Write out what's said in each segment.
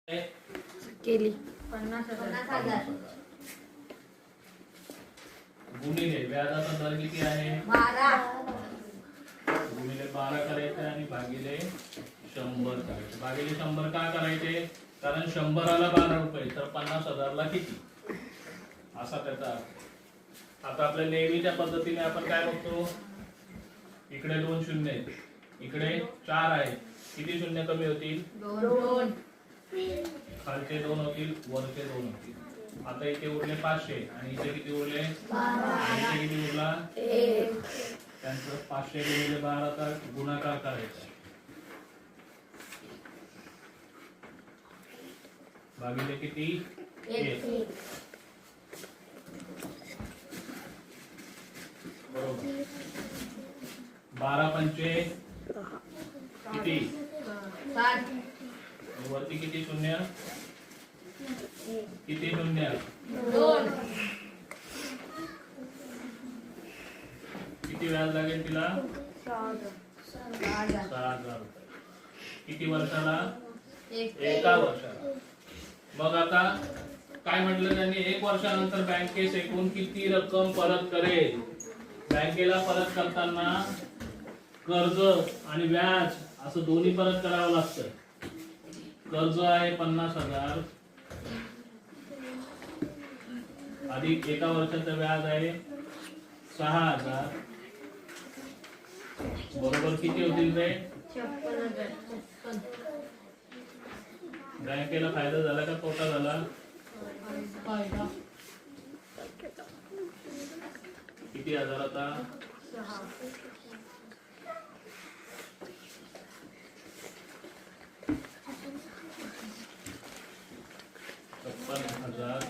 केली 50,000 गुणिले व्याजाचा दर किती आहे 12 गुणिले 12 करायचे आणि भागिले 100 करायचे. भागिले 100 का करायचे? कारण 100ला 12 रुपये तर 50,000 ला किती असा त्याचा अर्थ. आता आपल्या नेहमीच्या पद्धतीने आपण काय बघतो, इकडे 2 शून्य आहेत, इकडे 4 आहेत, किती शून्य कमी होतील 2 खालचे 2 होतील, वरचे 2 होतील. आता इथे उरले 500 आणि इथे किती उरले 12 आणि इथे किती उरला 1 त्यांचं 500 गुणिले 12 चा गुणाकार करायचा भागिले किती 1 बरोबर. 12 पंचे किती 60 वरती किती शून्य किती शून्य 2 किती व्याज लागेल तिला 6,000 6,000 रुपये. किती वर्षाला 1 एका वर्षाला. मग आता काय म्हटलं त्यांनी, 1 वर्षानंतर बँकेस एकूण किती रक्कम परत करेल. बँकेला परत करताना कर्ज आणि व्याज असं दोन्ही परत करावं लागतं. कर्ज आहे 50,000 अधिक एका वर्षाचं व्याज आहे 6,000 बरोबर किती होतील रे 56,000 बँकेला फायदा झाला का तोटा झाला किती हजार आता 56,000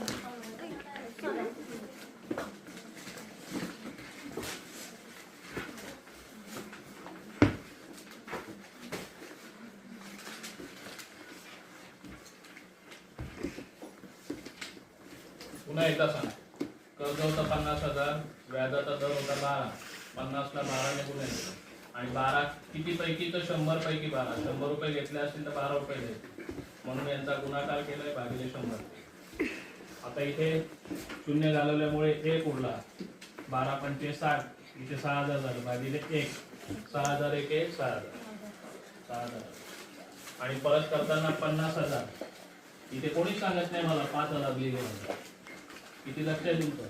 पुन्हा एकदा सांग. कर्ज होतं 50,000, व्याजाचा दर होता 12, 50 ला 12 ने गुणायचं आणि 12 किती पैकी तर 100 पैकी 12. 100 रुपये घेतले असतील तर 12 रुपये द्यायचे म्हणून यांचा गुणाकार केलाय भागिले 100. आता इथे शून्य घालवल्यामुळे 1 उरला, 12 पंचे 60, इथे 6,000 झालं भागिले 1. 6,000 1 1 6,000 आणि परत करताना 50,000. इथे कोणीच सांगत नाही मला 5,000 लिहिले म्हणून. किती लक्षात येईल तर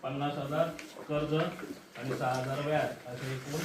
50,000 कर्ज आणि 6,000 व्याज असे एकूण